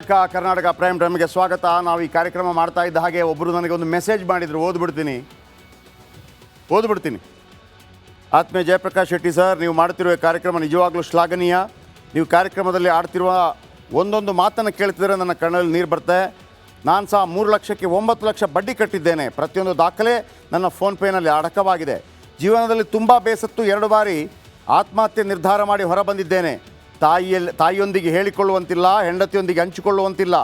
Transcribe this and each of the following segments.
ಪಕ್ಕ ಕರ್ನಾಟಕ ಪ್ರೈಮ್ ಟೈಮ್ಗೆ ಸ್ವಾಗತ. ನಾವು ಈ ಕಾರ್ಯಕ್ರಮ ಮಾಡ್ತಾ ಇದ್ದ ಹಾಗೆ ಒಬ್ಬರು ನನಗೆ ಒಂದು ಮೆಸೇಜ್ ಮಾಡಿದರು, ಓದ್ಬಿಡ್ತೀನಿ. ಆತ್ಮೀಯ ಜಯಪ್ರಕಾಶ್ ಶೆಟ್ಟಿ ಸರ್, ನೀವು ಮಾಡ್ತಿರುವ ಕಾರ್ಯಕ್ರಮ ನಿಜವಾಗ್ಲೂ ಶ್ಲಾಘನೀಯ. ನೀವು ಕಾರ್ಯಕ್ರಮದಲ್ಲಿ ಆಡ್ತಿರುವ ಒಂದೊಂದು ಮಾತನ್ನು ಕೇಳ್ತಿದ್ರೆ ನನ್ನ ಕಣ್ಣಲ್ಲಿ ನೀರು ಬರುತ್ತೆ. ನಾನು ಸಹ 3 ಲಕ್ಷಕ್ಕೆ 9 ಲಕ್ಷ ಬಡ್ಡಿ ಕಟ್ಟಿದ್ದೇನೆ. ಪ್ರತಿಯೊಂದು ದಾಖಲೆ ನನ್ನ ಫೋನ್ಪೇನಲ್ಲಿ ಅಡಕವಾಗಿದೆ. ಜೀವನದಲ್ಲಿ ತುಂಬ ಬೇಸತ್ತು 2 ಬಾರಿ ಆತ್ಮಹತ್ಯೆ ನಿರ್ಧಾರ ಮಾಡಿ ಹೊರಬಂದಿದ್ದೇನೆ. ತಾಯಿಯೊಂದಿಗೆ ಹೇಳಿಕೊಳ್ಳುವಂತಿಲ್ಲ, ಹೆಂಡತಿಯೊಂದಿಗೆ ಹಂಚಿಕೊಳ್ಳುವಂತಿಲ್ಲ.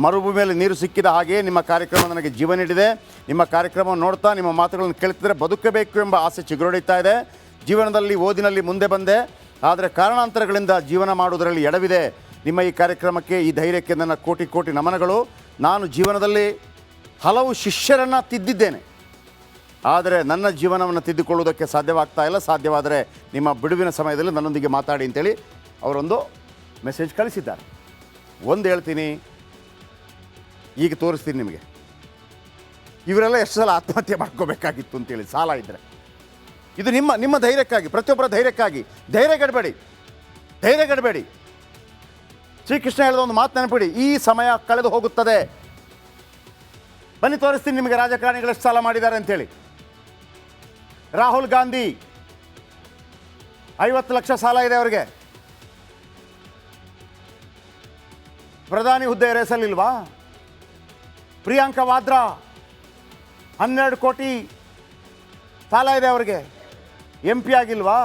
ಮರುಭೂಮಿಯಲ್ಲಿ ನೀರು ಸಿಕ್ಕಿದ ಹಾಗೆ ನಿಮ್ಮ ಕಾರ್ಯಕ್ರಮ ನನಗೆ ಜೀವ ನೀಡಿದೆ. ನಿಮ್ಮ ಕಾರ್ಯಕ್ರಮವನ್ನು ನೋಡ್ತಾ ನಿಮ್ಮ ಮಾತುಗಳನ್ನು ಕೇಳ್ತಿದ್ರೆ ಬದುಕಬೇಕು ಎಂಬ ಆಸೆ ಚಿಗುರೊಡಿತಾ ಇದೆ. ಜೀವನದಲ್ಲಿ ಓದಿನಲ್ಲಿ ಮುಂದೆ ಬಂದೆ, ಆದರೆ ಕಾರಣಾಂತರಗಳಿಂದ ಜೀವನ ಮಾಡುವುದರಲ್ಲಿ ಎಡವಿದೆ. ನಿಮ್ಮ ಈ ಕಾರ್ಯಕ್ರಮಕ್ಕೆ, ಈ ಧೈರ್ಯಕ್ಕೆ ನನ್ನ ಕೋಟಿ ಕೋಟಿ ನಮನಗಳು. ನಾನು ಜೀವನದಲ್ಲಿ ಹಲವು ಶಿಷ್ಯರನ್ನು ತಿದ್ದಿದ್ದೇನೆ, ಆದರೆ ನನ್ನ ಜೀವನವನ್ನು ತಿದ್ದುಕೊಳ್ಳುವುದಕ್ಕೆ ಸಾಧ್ಯವಾಗ್ತಾ ಇಲ್ಲ. ಸಾಧ್ಯವಾದರೆ ನಿಮ್ಮ ಬಿಡುವಿನ ಸಮಯದಲ್ಲಿ ನನ್ನೊಂದಿಗೆ ಮಾತಾಡಿ ಅಂತೇಳಿ ಅವರೊಂದು ಮೆಸೇಜ್ ಕಳಿಸಿದ್ದಾರೆ. ಒಂದು ಹೇಳ್ತೀನಿ, ಈಗ ತೋರಿಸ್ತೀನಿ ನಿಮಗೆ. ಇವರೆಲ್ಲ ಎಷ್ಟು ಸಲ ಆತ್ಮಹತ್ಯೆ ಮಾಡ್ಕೋಬೇಕಾಗಿತ್ತು ಅಂತೇಳಿ, ಸಾಲ ಇದ್ದರೆ. ಇದು ನಿಮ್ಮ ಧೈರ್ಯಕ್ಕಾಗಿ, ಪ್ರತಿಯೊಬ್ಬರ ಧೈರ್ಯಕ್ಕಾಗಿ. ಧೈರ್ಯಗೆಡಬೇಡಿ. ಶ್ರೀಕೃಷ್ಣ ಹೇಳಿದ ಒಂದು ಮಾತು ನೆನಪಿಡಿ, ಈ ಸಮಯ ಕಳೆದು ಹೋಗುತ್ತದೆ. ಬನ್ನಿ ತೋರಿಸ್ತೀನಿ ನಿಮಗೆ ರಾಜಕಾರಣಿಗಳು ಎಷ್ಟು ಸಾಲ ಮಾಡಿದ್ದಾರೆ ಅಂತೇಳಿ. ರಾಹುಲ್ ಗಾಂಧಿ 50 ಲಕ್ಷ ಸಾಲ ಇದೆ ಅವರಿಗೆ. ಪ್ರಧಾನಿ ಹುದ್ದೆ ರೇಸಲ್ಲಿಲ್ವಾ? ಪ್ರಿಯಾಂಕಾ ವಾದ್ರಾ 12 ಕೋಟಿ ಸಾಲ ಇದೆ ಅವರಿಗೆ. MP ಆಗಿಲ್ವಾ?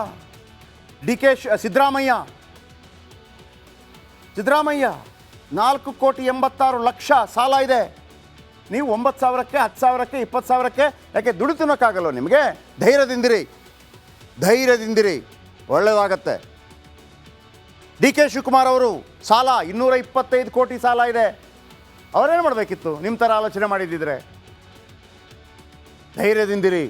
ಸಿದ್ದರಾಮಯ್ಯ 4,86,00,000 ಸಾಲ ಇದೆ. ನೀವು 9,000ಕ್ಕೆ 10,000ಕ್ಕೆ 20,000ಕ್ಕೆ ಯಾಕೆ ದುಡ್ಡು ತಿನ್ನೋಕ್ಕಾಗಲ್ವ ನಿಮಗೆ? ಧೈರ್ಯದಿಂದಿರಿ, ಒಳ್ಳೆಯದಾಗತ್ತೆ. DK ಶಿವಕುಮಾರ್ ಅವರು ಸಾಲ 225 ಕೋಟಿ ಸಾಲ ಇದೆ. ಅವರೇನು ಮಾಡಬೇಕಿತ್ತು ನಿಮ್ಮ ಥರ ಆಲೋಚನೆ ಮಾಡಿದ್ದಿದ್ರೆ? ಧೈರ್ಯದಿಂದಿರಿ.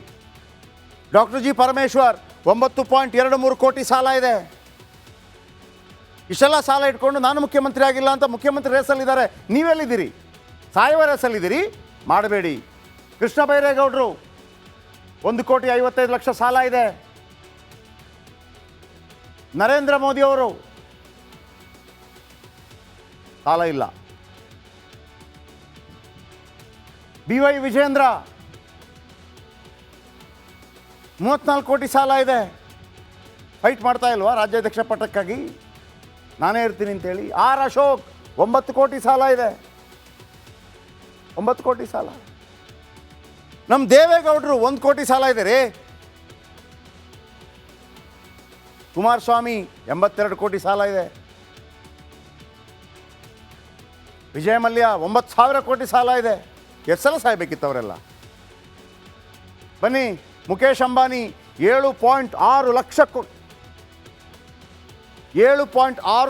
ಡಾಕ್ಟರ್ G ಪರಮೇಶ್ವರ್ 9.23 ಕೋಟಿ ಸಾಲ ಇದೆ. ಇಷ್ಟೆಲ್ಲ ಸಾಲ ಇಟ್ಕೊಂಡು ನಾನು ಮುಖ್ಯಮಂತ್ರಿ ಆಗಿಲ್ಲ ಅಂತ ಮುಖ್ಯಮಂತ್ರಿ ರೇಸಲ್ಲಿದ್ದಾರೆ. ನೀವೆಲ್ಲಿದ್ದೀರಿ? ಸಾಯುವ ರೇಸಲ್ಲಿದ್ದೀರಿ? ಮಾಡಬೇಡಿ. ಕೃಷ್ಣ ಬೈರೇಗೌಡರು 1,55,00,000 ಸಾಲ ಇದೆ. ನರೇಂದ್ರ ಮೋದಿ ಅವರು ಸಾಲ ಇಲ್ಲ. BY ವಿಜೇಂದ್ರ 34 ಕೋಟಿ ಸಾಲ ಇದೆ. ಫೈಟ್ ಮಾಡ್ತಾ ಇಲ್ವಾ ರಾಜ್ಯಾಧ್ಯಕ್ಷ ಪಟ್ಟಕ್ಕಾಗಿ? ನಾನೇ ಇರ್ತೀನಿ ಅಂತೇಳಿ. R ಅಶೋಕ್ 9 ಕೋಟಿ ಸಾಲ ಇದೆ. 9 ಕೋಟಿ ಸಾಲ. ನಮ್ಮ ದೇವೇಗೌಡರು 1 ಕೋಟಿ ಸಾಲ ಇದೆ ರೀ. ಕುಮಾರಸ್ವಾಮಿ 82 ಕೋಟಿ ಸಾಲ ಇದೆ. ವಿಜಯ ಮಲ್ಯ 9,000 ಕೋಟಿ ಸಾಲ ಇದೆ. ಎಷ್ಟು ಸಲ ಸಾಯಬೇಕಿತ್ತು ಅವರೆಲ್ಲ? ಬನ್ನಿ, ಮುಖೇಶ್ ಅಂಬಾನಿ 7.6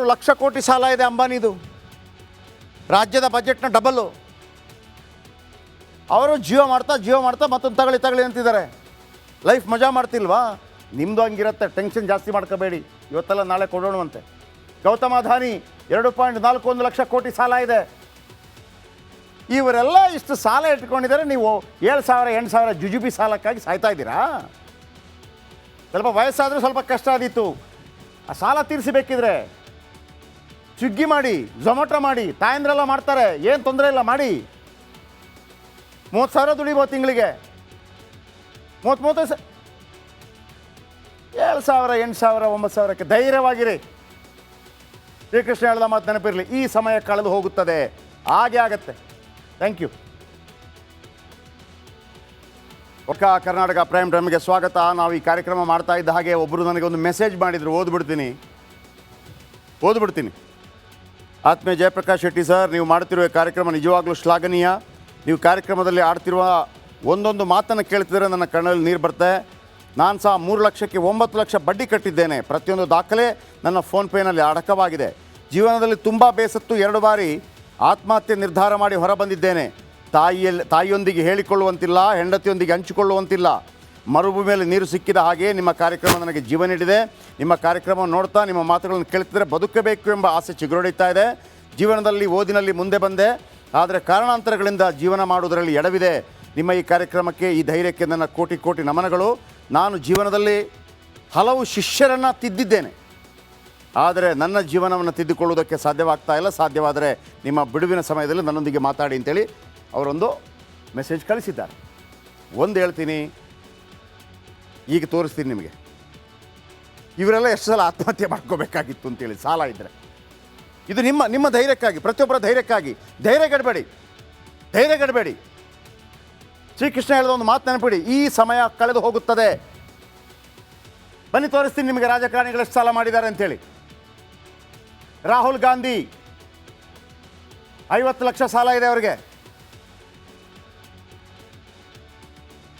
ಲಕ್ಷ ಕೋಟಿ ಸಾಲ ಇದೆ ಅಂಬಾನಿದು. ರಾಜ್ಯದ ಬಜೆಟ್ನ ಡಬಲ್ಲು. ಅವರು ಜೀವ ಮಾಡ್ತಾ ಮತ್ತೊಂದು ತಗೊಳ್ಳಿ ಅಂತಿದ್ದಾರೆ. ಲೈಫ್ ಮಜಾ ಮಾಡ್ತಿಲ್ವಾ? ನಿಮ್ಮದು ಹಂಗಿರುತ್ತೆ. ಟೆನ್ಷನ್ ಜಾಸ್ತಿ ಮಾಡ್ಕೋಬೇಡಿ. ಇವತ್ತೆಲ್ಲ ನಾಳೆ ಕೊಡೋಣವಂತೆ. ಗೌತಮ್ ಅದಾನಿ 2.41 ಲಕ್ಷ ಕೋಟಿ ಸಾಲ ಇದೆ. ಇವರೆಲ್ಲ ಇಷ್ಟು ಸಾಲ ಇಟ್ಕೊಂಡಿದ್ದಾರೆ. ನೀವು 7,000 8,000 ಜುಜುಬಿ ಸಾಲಕ್ಕಾಗಿ ಸಾಯ್ತಾ ಇದ್ದೀರಾ? ಸ್ವಲ್ಪ ವಯಸ್ಸಾದರೂ ಸ್ವಲ್ಪ ಕಷ್ಟ ಆದೀತು. ಆ ಸಾಲ ತೀರಿಸಬೇಕಿದ್ರೆ ಸ್ವಿಗ್ಗಿ ಮಾಡಿ, ಝೊಮ್ಯಾಟೊ ಮಾಡಿ, ತಾಯಂದ್ರೆಲ್ಲ ಮಾಡ್ತಾರೆ, ಏನು ತೊಂದರೆ ಇಲ್ಲ, ಮಾಡಿ. 30,000 ದುಡಿಬೋದು ತಿಂಗಳಿಗೆ. 30,000 7,000 8,000 9,000ಕ್ಕೆ ಧೈರ್ಯವಾಗಿರಿ. ಶ್ರೀಕೃಷ್ಣ ಹೇಳಿದ ಮಾತು ನೆನಪಿರಲಿ, ಈ ಸಮಯ ಕಳೆದು ಹೋಗುತ್ತದೆ. ಹಾಗೆ ಆಗತ್ತೆ. Thank you. ಪಕ್ಕ ಕರ್ನಾಟಕ ಪ್ರೈಮ್ ಟೈಮ್ಗೆ ಸ್ವಾಗತ. ನಾವು ಈ ಕಾರ್ಯಕ್ರಮ ಮಾಡ್ತಾ ಇದ್ದ ಹಾಗೆ ಒಬ್ಬರು ನನಗೆ ಒಂದು ಮೆಸೇಜ್ ಮಾಡಿದರು, ಓದ್ಬಿಡ್ತೀನಿ. ಆತ್ಮೀಯ ಜಯಪ್ರಕಾಶ್ ಶೆಟ್ಟಿ ಸರ್, ನೀವು ಮಾಡ್ತಿರುವ ಕಾರ್ಯಕ್ರಮ ನಿಜವಾಗ್ಲೂ ಶ್ಲಾಘನೀಯ. ನೀವು ಕಾರ್ಯಕ್ರಮದಲ್ಲಿ ಆಡ್ತಿರುವ ಒಂದೊಂದು ಮಾತನ್ನು ಕೇಳ್ತಿದ್ರೆ ನನ್ನ ಕಣ್ಣಲ್ಲಿ ನೀರು ಬರುತ್ತೆ. ನಾನು ಸಹ 3 ಲಕ್ಷಕ್ಕೆ 9 ಲಕ್ಷ ಬಡ್ಡಿ ಕಟ್ಟಿದ್ದೇನೆ. ಪ್ರತಿಯೊಂದು ದಾಖಲೆ ನನ್ನ ಫೋನ್ಪೇನಲ್ಲಿ ಅಡಕವಾಗಿದೆ. ಜೀವನದಲ್ಲಿ ತುಂಬ ಬೇಸತ್ತು 2 ಬಾರಿ ಆತ್ಮಹತ್ಯೆ ನಿರ್ಧಾರ ಮಾಡಿ ಹೊರಬಂದಿದ್ದೇನೆ. ತಾಯಿಯೊಂದಿಗೆ ಹೇಳಿಕೊಳ್ಳುವಂತಿಲ್ಲ, ಹೆಂಡತಿಯೊಂದಿಗೆ ಹಂಚಿಕೊಳ್ಳುವಂತಿಲ್ಲ. ಮರುಭೂಮಿಯಲ್ಲಿ ನೀರು ಸಿಕ್ಕಿದ ಹಾಗೆ ನಿಮ್ಮ ಕಾರ್ಯಕ್ರಮ ನನಗೆ ಜೀವ ನೀಡಿದೆ. ನಿಮ್ಮ ಕಾರ್ಯಕ್ರಮವನ್ನು ನೋಡ್ತಾ ನಿಮ್ಮ ಮಾತುಗಳನ್ನು ಕೇಳ್ತಿದ್ರೆ ಬದುಕಬೇಕು ಎಂಬ ಆಸೆ ಚಿಗುರೊಡಿತಾ ಇದೆ. ಜೀವನದಲ್ಲಿ ಓದಿನಲ್ಲಿ ಮುಂದೆ ಬಂದೆ, ಆದರೆ ಕಾರಣಾಂತರಗಳಿಂದ ಜೀವನ ಮಾಡುವುದರಲ್ಲಿ ಎಡವಿದೆ. ನಿಮ್ಮ ಈ ಕಾರ್ಯಕ್ರಮಕ್ಕೆ, ಈ ಧೈರ್ಯಕ್ಕೆ ನನ್ನ ಕೋಟಿ ಕೋಟಿ ನಮನಗಳು. ನಾನು ಜೀವನದಲ್ಲಿ ಹಲವು ಶಿಷ್ಯರನ್ನು ತಿದ್ದಿದ್ದೇನೆ, ಆದರೆ ನನ್ನ ಜೀವನವನ್ನು ತಿದ್ದುಕೊಳ್ಳುವುದಕ್ಕೆ ಸಾಧ್ಯವಾಗ್ತಾ ಇಲ್ಲ. ಸಾಧ್ಯವಾದರೆ ನಿಮ್ಮ ಬಿಡುವಿನ ಸಮಯದಲ್ಲಿ ನನ್ನೊಂದಿಗೆ ಮಾತಾಡಿ ಅಂತೇಳಿ ಅವರೊಂದು ಮೆಸೇಜ್ ಕಳಿಸಿದ್ದಾರೆ. ಒಂದು ಹೇಳ್ತೀನಿ, ಈಗ ತೋರಿಸ್ತೀನಿ ನಿಮಗೆ. ಇವರೆಲ್ಲ ಎಷ್ಟು ಸಲ ಆತ್ಮಹತ್ಯೆ ಮಾಡ್ಕೋಬೇಕಾಗಿತ್ತು ಅಂತೇಳಿ ಸಾಲ ಇದ್ದರೆ. ಇದು ನಿಮ್ಮ ಧೈರ್ಯಕ್ಕಾಗಿ, ಪ್ರತಿಯೊಬ್ಬರ ಧೈರ್ಯಕ್ಕಾಗಿ. ಧೈರ್ಯಗೆಡಬೇಡಿ. ಶ್ರೀಕೃಷ್ಣ ಹೇಳಿದ ಒಂದು ಮಾತು ನೆನಪಿಡಿ, ಈ ಸಮಯ ಕಳೆದು ಹೋಗುತ್ತದೆ. ಬನ್ನಿ ತೋರಿಸ್ತೀನಿ ನಿಮಗೆ ರಾಜಕಾರಣಿಗಳು ಎಷ್ಟು ಸಾಲ ಮಾಡಿದ್ದಾರೆ ಅಂತೇಳಿ. ರಾಹುಲ್ ಗಾಂಧಿ 50 ಲಕ್ಷ ಸಾಲ ಇದೆ ಅವರಿಗೆ.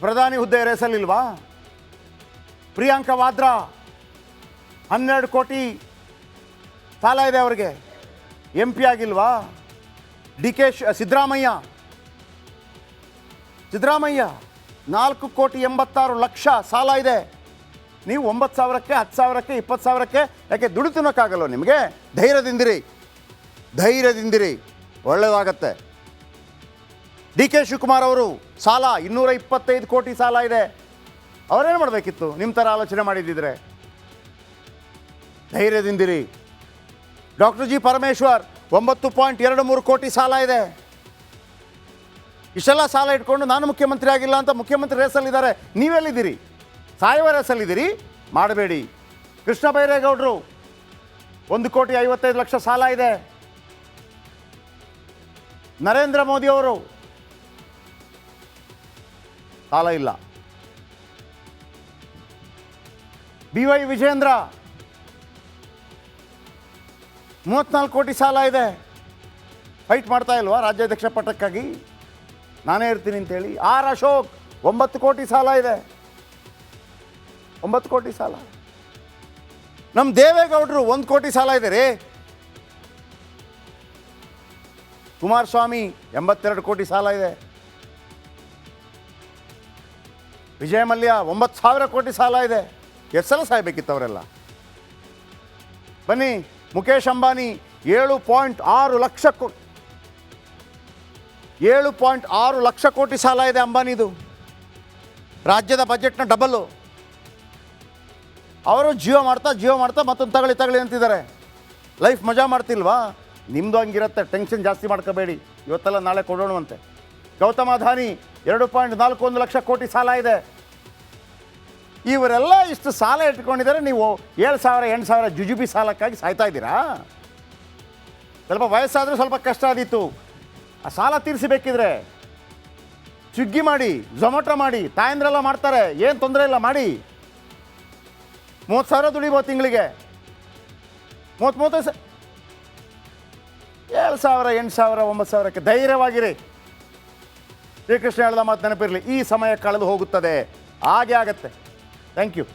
ಪ್ರಧಾನಿ ಹುದ್ದೆ ರೇಸಲ್ಲಿಲ್ವಾ? ಪ್ರಿಯಾಂಕಾ ವಾದ್ರಾ 12 ಕೋಟಿ ಸಾಲ ಇದೆ ಅವರಿಗೆ. MP ಆಗಿಲ್ವಾ? ಸಿದ್ದರಾಮಯ್ಯ 4,86,00,000 ಸಾಲ ಇದೆ. ನೀವು 9,000ಕ್ಕೆ 10,000ಕ್ಕೆ 20,000ಕ್ಕೆ ಯಾಕೆ ದುಡ್ಡು ತಿನ್ನೋಕ್ಕಾಗಲ್ಲ ನಿಮಗೆ? ಧೈರ್ಯದಿಂದಿರಿ, ಒಳ್ಳೆಯದಾಗತ್ತೆ. DK ಶಿವಕುಮಾರ್ ಅವರು ಸಾಲ 225 ಕೋಟಿ ಸಾಲ ಇದೆ. ಅವರೇನು ಮಾಡಬೇಕಿತ್ತು ನಿಮ್ಮ ಥರ ಆಲೋಚನೆ ಮಾಡಿದ್ದಿದ್ರೆ? ಧೈರ್ಯದಿಂದಿರಿ. ಡಾಕ್ಟರ್ G ಪರಮೇಶ್ವರ್ 9.23 ಕೋಟಿ ಸಾಲ ಇದೆ. ಇಷ್ಟೆಲ್ಲ ಸಾಲ ಇಟ್ಕೊಂಡು ನಾನು ಮುಖ್ಯಮಂತ್ರಿ ಆಗಿಲ್ಲ ಅಂತ ಮುಖ್ಯಮಂತ್ರಿ ರೇಸಲ್ಲಿದ್ದಾರೆ. ನೀವೆಲ್ಲಿದ್ದೀರಿ? ಸಾಯುವ ರೇಸಲ್ಲಿದ್ದೀರಿ. ಮಾಡಬೇಡಿ. ಕೃಷ್ಣ ಬೈರೇಗೌಡರು 1,55,00,000 ಸಾಲ ಇದೆ. ನರೇಂದ್ರ ಮೋದಿ ಅವರು ಸಾಲ ಇಲ್ಲ. BY ವಿಜೇಂದ್ರ 34 ಕೋಟಿ ಸಾಲ ಇದೆ. ಫೈಟ್ ಮಾಡ್ತಾ ಇಲ್ವಾ ರಾಜ್ಯಾಧ್ಯಕ್ಷ ಪಟ್ಟಕ್ಕಾಗಿ? ನಾನೇ ಇರ್ತೀನಿ ಅಂತೇಳಿ. R ಅಶೋಕ್ 9 ಕೋಟಿ ಸಾಲ ಇದೆ. 9 ಕೋಟಿ ಸಾಲ. ನಮ್ಮ ದೇವೇಗೌಡರು 1 ಕೋಟಿ ಸಾಲ ಇದೆ ರೀ. ಕುಮಾರಸ್ವಾಮಿ 82 ಕೋಟಿ ಸಾಲ ಇದೆ. ವಿಜಯ ಮಲ್ಯ 9,000 ಕೋಟಿ ಸಾಲ ಇದೆ. ಎಷ್ಟು ಸಲ ಸಾಯಬೇಕಿತ್ತು ಅವರೆಲ್ಲ? ಬನ್ನಿ, ಮುಖೇಶ್ ಅಂಬಾನಿ 7.6 ಲಕ್ಷ ಕೋಟಿ ಸಾಲ ಇದೆ ಅಂಬಾನಿದು. ರಾಜ್ಯದ ಬಜೆಟ್ನ ಡಬಲ್ಲು. ಅವರು ಜಿಯೋ ಮಾಡ್ತಾ ಮತ್ತೊಂದು ತಗೊಳ್ಳಿ ಅಂತಿದ್ದಾರೆ. ಲೈಫ್ ಮಜಾ ಮಾಡ್ತಿಲ್ವಾ? ನಿಮ್ಮದು ಹಂಗಿರುತ್ತೆ. ಟೆನ್ಷನ್ ಜಾಸ್ತಿ ಮಾಡ್ಕೋಬೇಡಿ. ಇವತ್ತೆಲ್ಲ ನಾಳೆ ಕೊಡೋಣವಂತೆ. ಗೌತಮ್ ಅದಾನಿ 2.41 ಲಕ್ಷ ಕೋಟಿ ಸಾಲ ಇದೆ. ಇವರೆಲ್ಲ ಇಷ್ಟು ಸಾಲ ಇಟ್ಕೊಂಡಿದ್ದಾರೆ. ನೀವು 7,000 8,000 ಜುಜುಬಿ ಸಾಲಕ್ಕಾಗಿ ಸಾಯ್ತಾ ಇದ್ದೀರಾ? ಸ್ವಲ್ಪ ವಯಸ್ಸಾದರೂ ಸ್ವಲ್ಪ ಕಷ್ಟ ಆದೀತು. ಆ ಸಾಲ ತೀರಿಸಬೇಕಿದ್ರೆ ಸ್ವಿಗ್ಗಿ ಮಾಡಿ, ಝೊಮ್ಯಾಟೊ ಮಾಡಿ, ತಾಯಂದ್ರೆಲ್ಲ ಮಾಡ್ತಾರೆ. ಏನು ತೊಂದರೆ ಇಲ್ಲ, ಮಾಡಿ. 30,000 ದುಡಿಬೋದು ತಿಂಗಳಿಗೆ. 30 7,000 8,000 9,000ಕ್ಕೆ ಧೈರ್ಯವಾಗಿರಿ. ಶ್ರೀಕೃಷ್ಣ ಹೇಳಿದ ಮಾತು ನೆನಪಿರಲಿ, ಈ ಸಮಯ ಕಳೆದು ಹೋಗುತ್ತದೆ. ಹಾಗೆ ಆಗತ್ತೆ. Thank you.